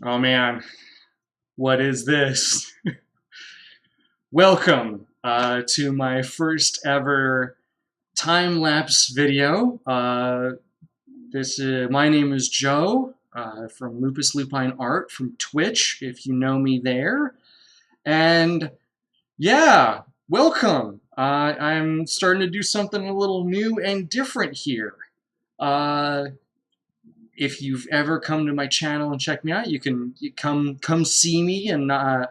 Oh man, what is this? Welcome to my first ever time-lapse video. My name is Joe from LupisLupineArt from Twitch, if you know me there. And yeah, welcome. I'm starting to do something a little new and different here. Uh, if you've ever come to my channel and check me out, you come see me, and a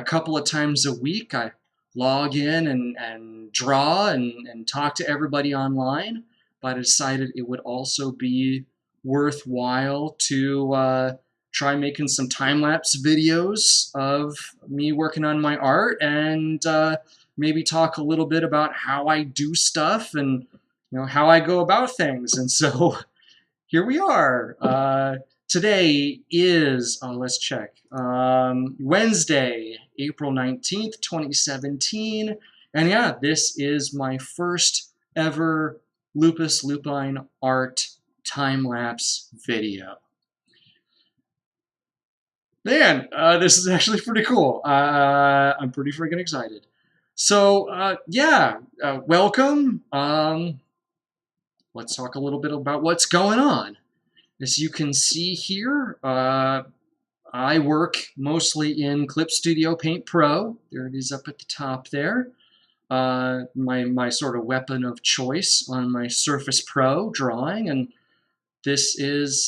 couple of times a week I log in and draw and talk to everybody online. But I decided it would also be worthwhile to try making some time-lapse videos of me working on my art, and maybe talk a little bit about how I do stuff and how I go about things. And so here we are. Today is, let's check, Wednesday, April 19th, 2017. And yeah, this is my first ever Lupus Lupine Art time-lapse video. Man, this is actually pretty cool. I'm pretty freaking excited. So, yeah, welcome. Let's talk a little bit about what's going on. As you can see here, I work mostly in Clip Studio Paint Pro. There it is up at the top there. My sort of weapon of choice on my Surface Pro drawing, and this is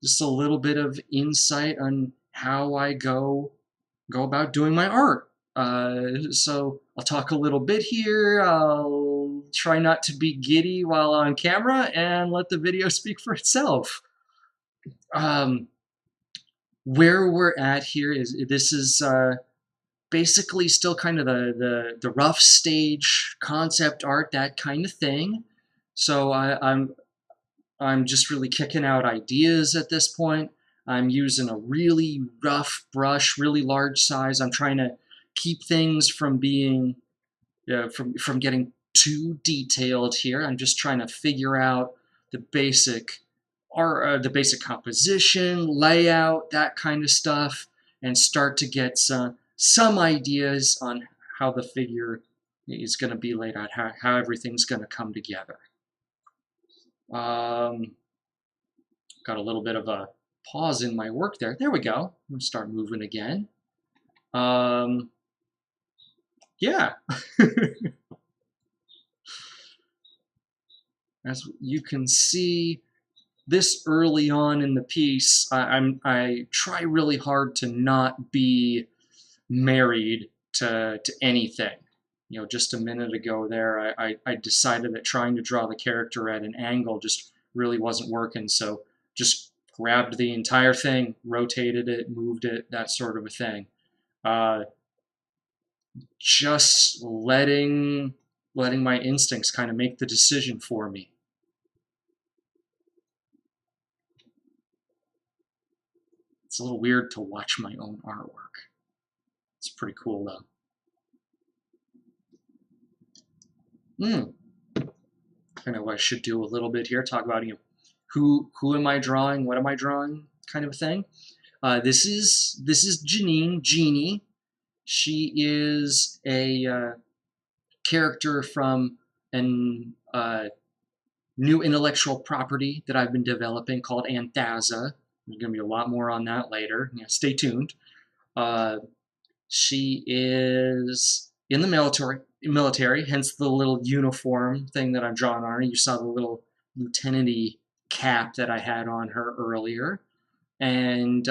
just a little bit of insight on how I go about doing my art. So I'll talk a little bit here. I'll try not to be giddy while on camera and let the video speak for itself. Where we're at here is this is basically still kind of the rough stage concept art, that kind of thing. So I'm just really kicking out ideas at this point. I'm using a really rough brush, really large size. I'm trying to keep things from being from getting too detailed here. I'm just trying to figure out the basic composition, layout, that kind of stuff, and start to get some ideas on how the figure is going to be laid out, how everything's going to come together. Got a little bit of a pause in my work there. There we go. I'm going to start moving again. Yeah. As you can see, this early on in the piece, I try really hard to not be married to anything. Just a minute ago there, I decided that trying to draw the character at an angle just really wasn't working, so just grabbed the entire thing, rotated it, moved it, that sort of a thing. Just letting my instincts kind of make the decision for me. It's a little weird to watch my own artwork. It's pretty cool though. I know I should do a little bit here, talk about who am I drawing, what am I drawing, kind of a thing. This is Jeannie. She is a character from an new intellectual property that I've been developing called Anthaza. There's going to be a lot more on that later. Yeah, stay tuned. She is in the military, hence the little uniform thing that I'm drawing on her. You saw the little lieutenant-y cap that I had on her earlier. And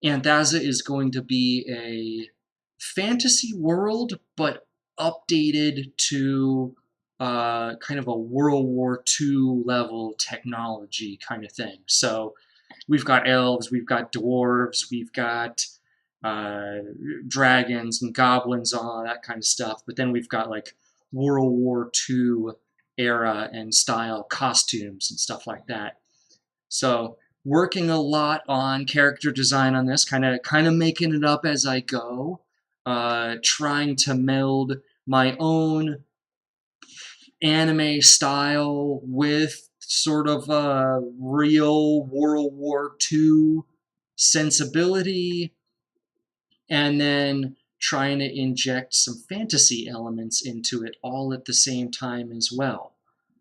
Anthaza is going to be a fantasy world, but updated to kind of a World War II level technology kind of thing. So we've got elves, we've got dwarves, we've got dragons and goblins, all that kind of stuff. But then we've got like World War II era and style costumes and stuff like that. So working a lot on character design on this, kind of making it up as I go, trying to meld my own anime style with sort of a real World War II sensibility, and then trying to inject some fantasy elements into it all at the same time as well.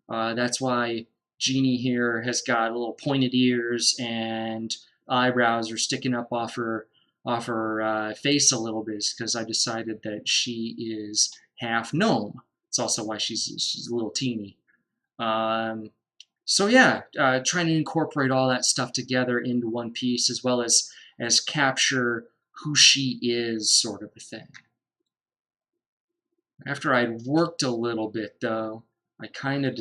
That's why Jeannie here has got little pointed ears and eyebrows are sticking up off her face a little bit, because I decided that she is half gnome. It's also why she's a little teeny. So yeah, trying to incorporate all that stuff together into one piece, as well as capture who she is, sort of a thing. After I'd worked a little bit, though, I kind of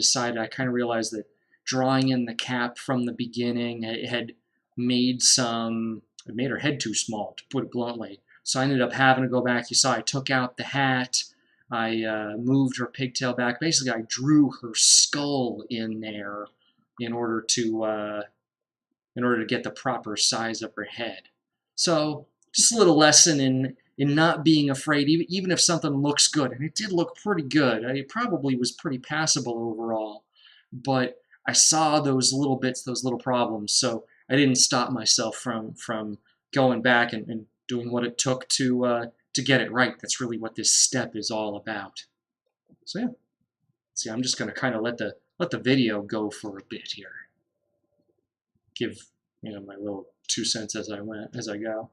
realized that drawing in the cap from the beginning, it had made her head too small, to put it bluntly. So I ended up having to go back. You saw I took out the hat, I moved her pigtail back. Basically, I drew her skull in there in order to get the proper size of her head. So just a little lesson in not being afraid, even if something looks good. And it did look pretty good. It probably was pretty passable overall. But I saw those little bits, those little problems, so I didn't stop myself from going back and doing what it took to get it right. That's really what this step is all about. So yeah. See, I'm just going to kind of let the video go for a bit here. Give my little 2 cents as I go.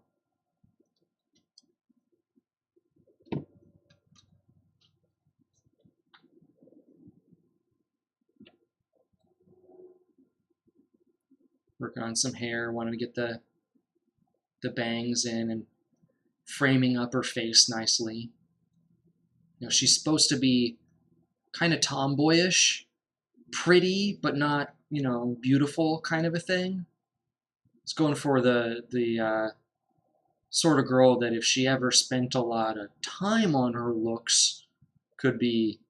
Work on some hair, wanting to get the bangs in and framing up her face nicely. She's supposed to be kind of tomboyish, pretty, but not, beautiful kind of a thing. It's going for the sort of girl that if she ever spent a lot of time on her looks could be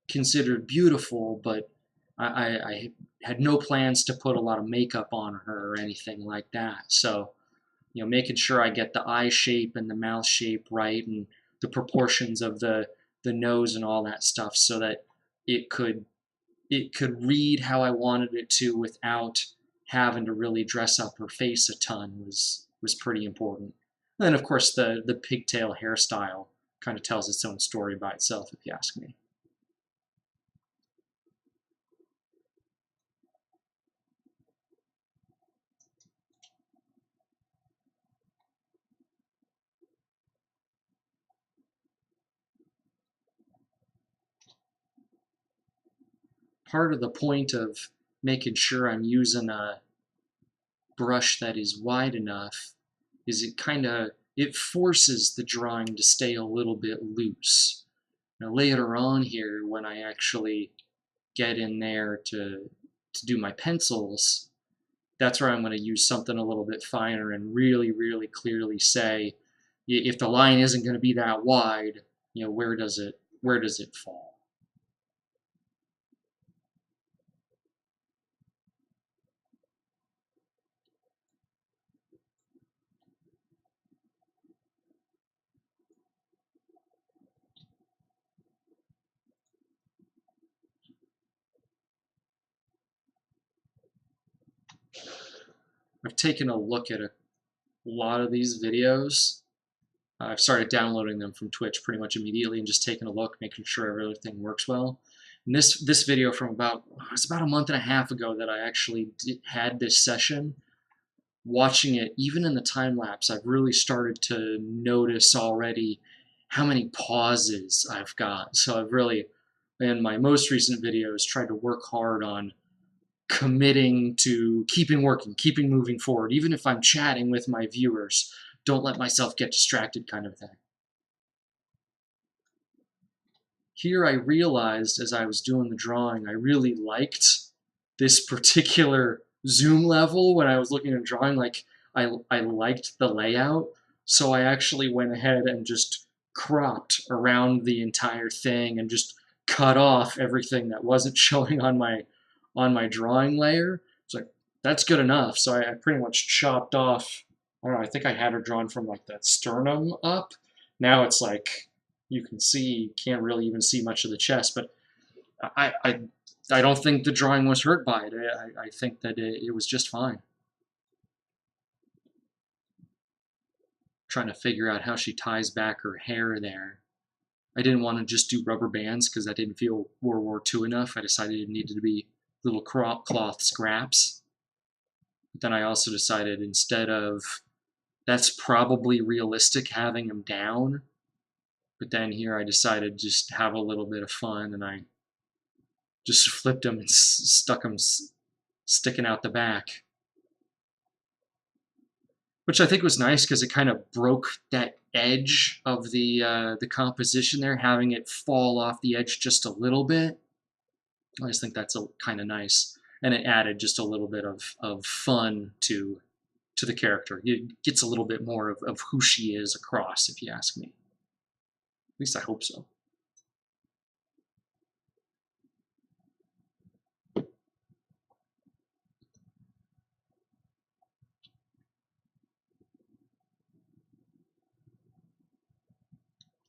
considered beautiful, but I had no plans to put a lot of makeup on her or anything like that. So, making sure I get the eye shape and the mouth shape right, and the proportions of the nose and all that stuff, so that it could read how I wanted it to without having to really dress up her face a ton was pretty important. And then, of course, the pigtail hairstyle kind of tells its own story by itself, if you ask me. Part of the point of making sure I'm using a brush that is wide enough is it forces the drawing to stay a little bit loose. Now later on here, when I actually get in there to do my pencils, that's where I'm going to use something a little bit finer and really, really clearly say, if the line isn't going to be that wide, where does it fall? I've taken a look at a lot of these videos. I've started downloading them from Twitch pretty much immediately and just taking a look, making sure everything works well. And this video from it's about a month and a half ago that I actually had this session. Watching it, even in the time lapse, I've really started to notice already how many pauses I've got. So I've really, in my most recent videos, tried to work hard on committing to keeping working, keeping moving forward, even if I'm chatting with my viewers. Don't let myself get distracted, kind of thing. Here I realized as I was doing the drawing, I really liked this particular zoom level when I was looking at drawing. Like, I liked the layout, so I actually went ahead and just cropped around the entire thing and just cut off everything that wasn't showing on my drawing layer. It's like, that's good enough. So I pretty much chopped off, I don't know, I think I had her drawn from like that sternum up. Now it's like, you can see, you can't really even see much of the chest, but I don't think the drawing was hurt by it. I think that it was just fine. trying to figure out how she ties back her hair there. I didn't want to just do rubber bands because I didn't feel World War II enough. I decided it needed to be little cloth scraps. But then I also decided instead of, that's probably realistic having them down. But then here I decided just have a little bit of fun, and I just flipped them and stuck them sticking out the back. Which I think was nice because it kind of broke that edge of the composition there, having it fall off the edge just a little bit. I just think that's kind of nice, and it added just a little bit of fun to the character. It gets a little bit more of who she is across, if you ask me. At least I hope so.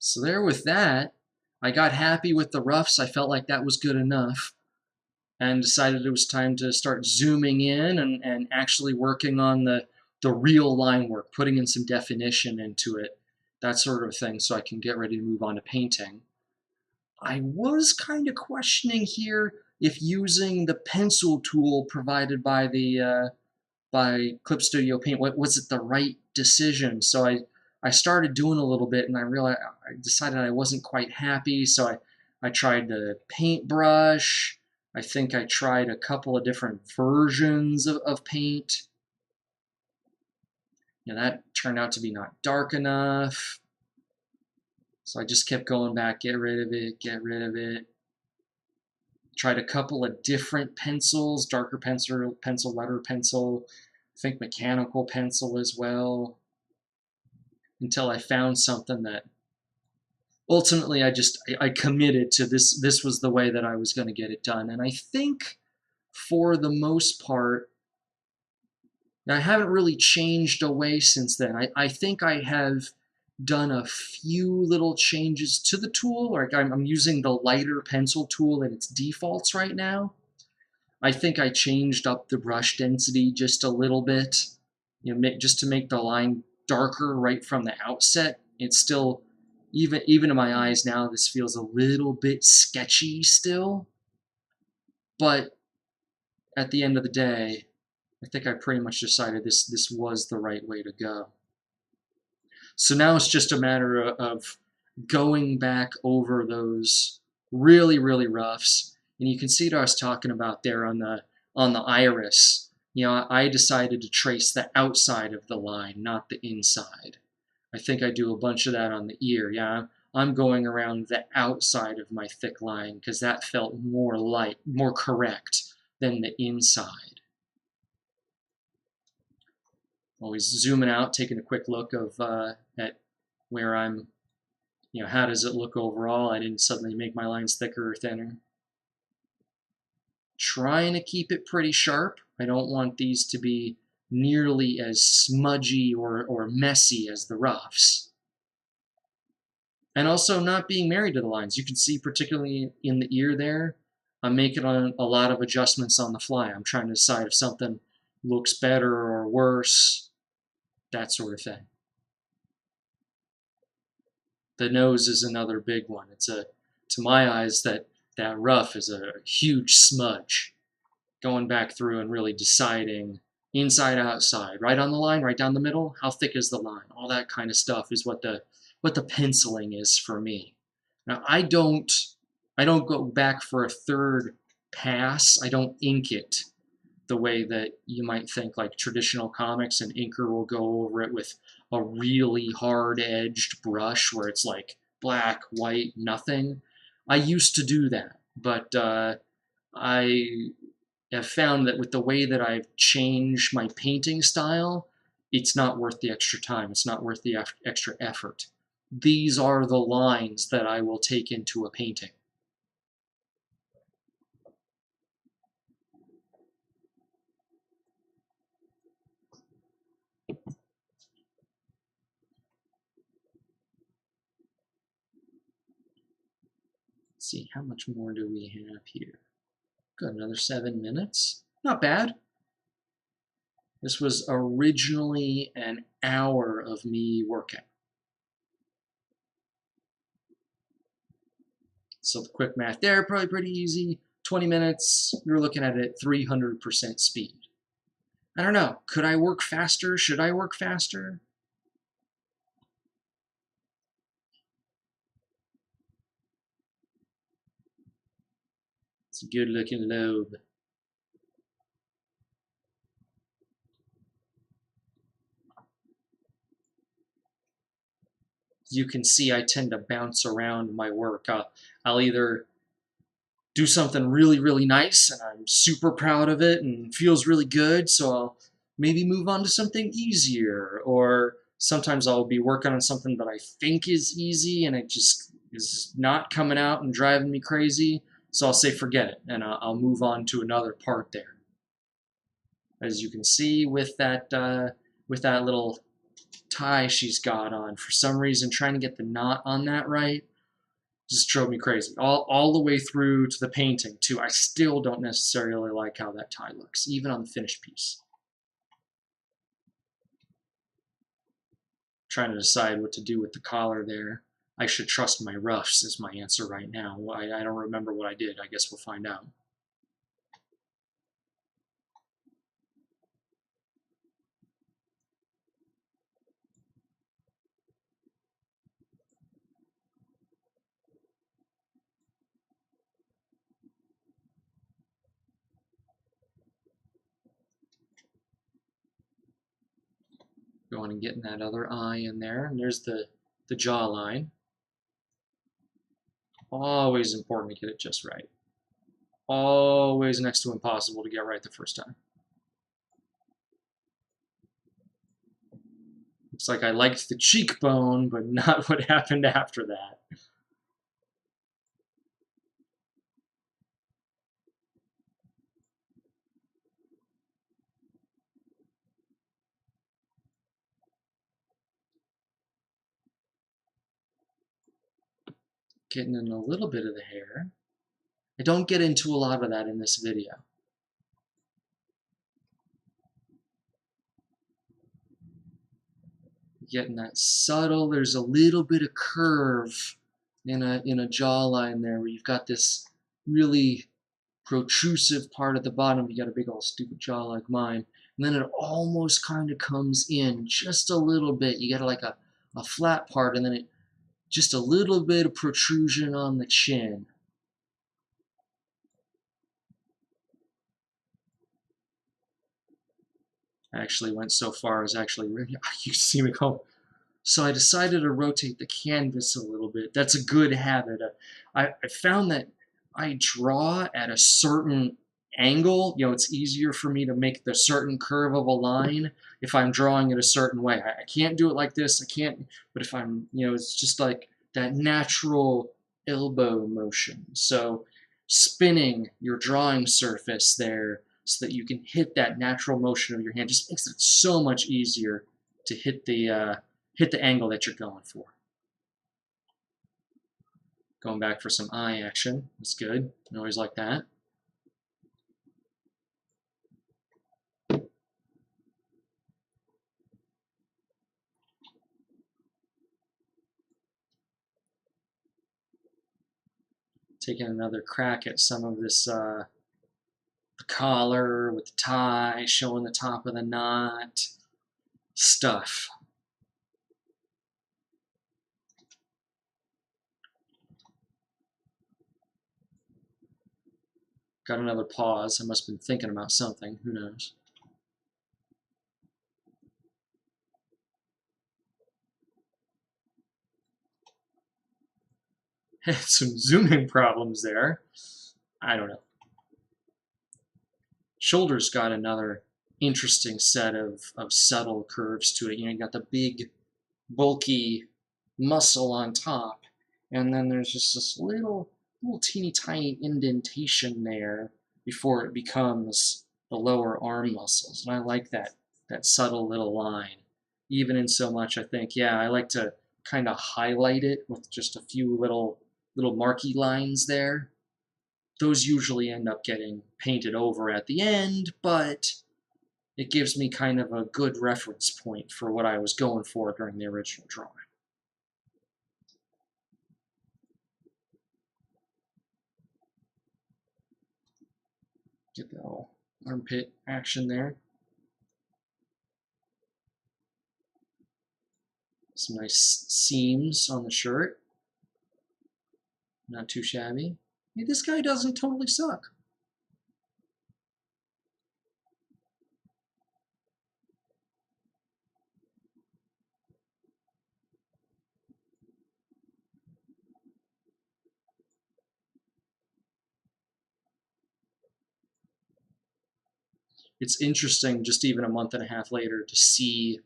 So there with that, I got happy with the roughs. I felt like that was good enough, and decided it was time to start zooming in and actually working on the real line work, putting in some definition into it, that sort of thing, so I can get ready to move on to painting. I was kind of questioning here if using the pencil tool provided by the by Clip Studio Paint, was it the right decision? So I started doing a little bit, and I decided I wasn't quite happy, so I tried the paintbrush. I think I tried a couple of different versions of paint. That turned out to be not dark enough. So I just kept going back, get rid of it, get rid of it. Tried a couple of different pencils, darker pencil, lighter pencil, I think mechanical pencil as well, until I found something that ultimately I committed to. This was the way that I was going to get it done. And I think for the most part, I haven't really changed away since then. I think I have done a few little changes to the tool. Like I'm using the lighter pencil tool in its defaults right now. I think I changed up the brush density just a little bit, just to make the line darker right from the outset. It's still, even in my eyes now, this feels a little bit sketchy still. But at the end of the day, I think I pretty much decided this was the right way to go. So now it's just a matter of going back over those really, really roughs. And you can see what I was talking about there on the iris. I decided to trace the outside of the line, not the inside. I think I do a bunch of that on the ear. Yeah, I'm going around the outside of my thick line because that felt more correct than the inside. Always zooming out, taking a quick look at where I'm, how does it look overall? I didn't suddenly make my lines thicker or thinner. Trying to keep it pretty sharp. I don't want these to be nearly as smudgy or messy as the roughs. And also not being married to the lines. You can see particularly in the ear there, I'm making a lot of adjustments on the fly. I'm trying to decide if something looks better or worse, that sort of thing. The nose is another big one. To my eyes, that rough is a huge smudge. Going back through and really deciding inside, outside, right on the line, right down the middle, how thick is the line? All that kind of stuff is what the penciling is for me. Now I don't go back for a third pass. I don't ink it the way that you might think, like traditional comics, an inker will go over it with a really hard-edged brush where it's like black, white, nothing. I used to do that, but I have found that with the way that I've changed my painting style, it's not worth the extra time. It's not worth the extra effort. These are the lines that I will take into a painting. Let's see, how much more do we have here? Got another 7 minutes. Not bad. This was originally an hour of me working. So the quick math there, probably pretty easy. 20 minutes, you're looking at it at 300% speed. I don't know, could I work faster? Should I work faster? It's a good looking lobe. You can see I tend to bounce around my work. I'll either do something really, really nice and I'm super proud of it and feels really good, so I'll maybe move on to something easier, or sometimes I'll be working on something that I think is easy and it just is not coming out and driving me crazy, so I'll say forget it and I'll move on to another part there. As you can see with that little tie she's got on, for some reason trying to get the knot on that right just drove me crazy. All the way through to the painting too. I still don't necessarily like how that tie looks, even on the finished piece. Trying to decide what to do with the collar there. I should trust my roughs is my answer right now. I don't remember what I did. I guess we'll find out. Going and getting that other eye in there, and there's the jawline. Always important to get it just right. Always next to impossible to get right the first time. Looks like I liked the cheekbone, but not what happened after that. Getting in a little bit of the hair. I don't get into a lot of that in this video. Getting that subtle, there's a little bit of curve in a jawline there where you've got this really protrusive part at the bottom. You got a big old stupid jaw like mine. And then it almost kind of comes in just a little bit. You got like a flat part, and then it just a little bit of protrusion on the chin. I actually went so far as actually, you see me go. So I decided to rotate the canvas a little bit. That's a good habit. I found that I draw at a certain angle. You know, it's easier for me to make the certain curve of a line if I'm drawing it a certain way. I can't do it like this. I can't, but if I'm, you know, it's just like that natural elbow motion. So spinning your drawing surface there so that you can hit that natural motion of your hand just makes it so much easier to hit the angle that you're going for. Going back for some eye action. That's good. I always like that. Taking another crack at some of this the collar with the tie, showing the top of the knot stuff. Got another pause. I must have been thinking about something. Who knows? Had some zoom-in problems there. I don't know. Shoulder's got another interesting set of subtle curves to it. You know, you got the big, bulky muscle on top, and then there's just this little teeny tiny indentation there before it becomes the lower arm muscles. And I like that subtle little line. Even in so much, I think, yeah, I like to kind of highlight it with just a few little marky lines there. Those usually end up getting painted over at the end, but it gives me kind of a good reference point for what I was going for during the original drawing. Get the little armpit action there. Some nice seams on the shirt. Not too shabby. Hey, this guy doesn't totally suck. It's interesting, just even a month and a half later, to see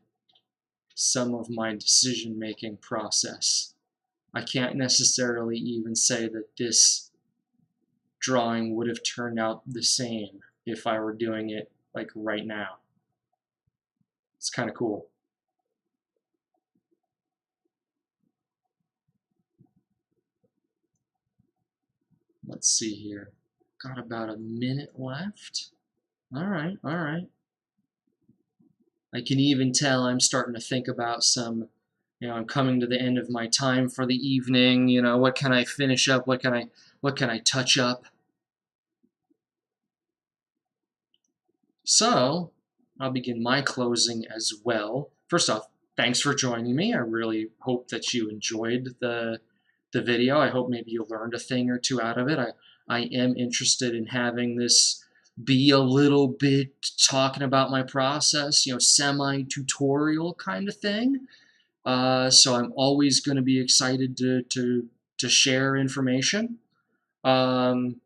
some of my decision-making process. I can't necessarily even say that this drawing would have turned out the same if I were doing it like right now. It's kind of cool. Let's see here. Got about a minute left. All right, all right. I can even tell I'm starting to think about some, I'm coming to the end of my time for the evening. What can I finish up? What can I touch up? So I'll begin my closing as well. First off, thanks for joining me. I really hope that you enjoyed the video. I hope maybe you learned a thing or two out of it. I am interested in having this be a little bit talking about my process, semi-tutorial kind of thing. So I'm always going to be excited to share information. Catch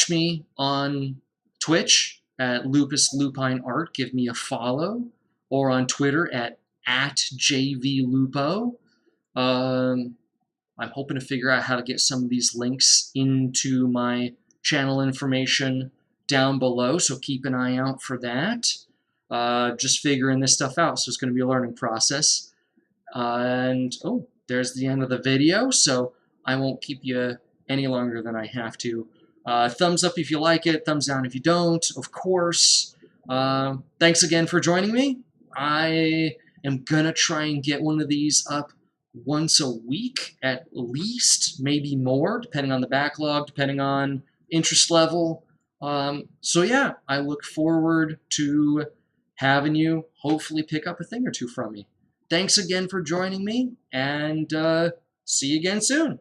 me on Twitch at LupisLupineArt. Give me a follow. Or on Twitter at @JVLupo. I'm hoping to figure out how to get some of these links into my channel information down below, so keep an eye out for that. Just figuring this stuff out, so it's going to be a learning process. And oh, there's the end of the video, so I won't keep you any longer than I have to. Thumbs up if you like it, thumbs down if you don't, of course. Thanks again for joining me. I am gonna try and get one of these up once a week at least, maybe more, depending on the backlog, depending on interest level. So yeah, I look forward to having you hopefully pick up a thing or two from me. Thanks again for joining me, and see you again soon.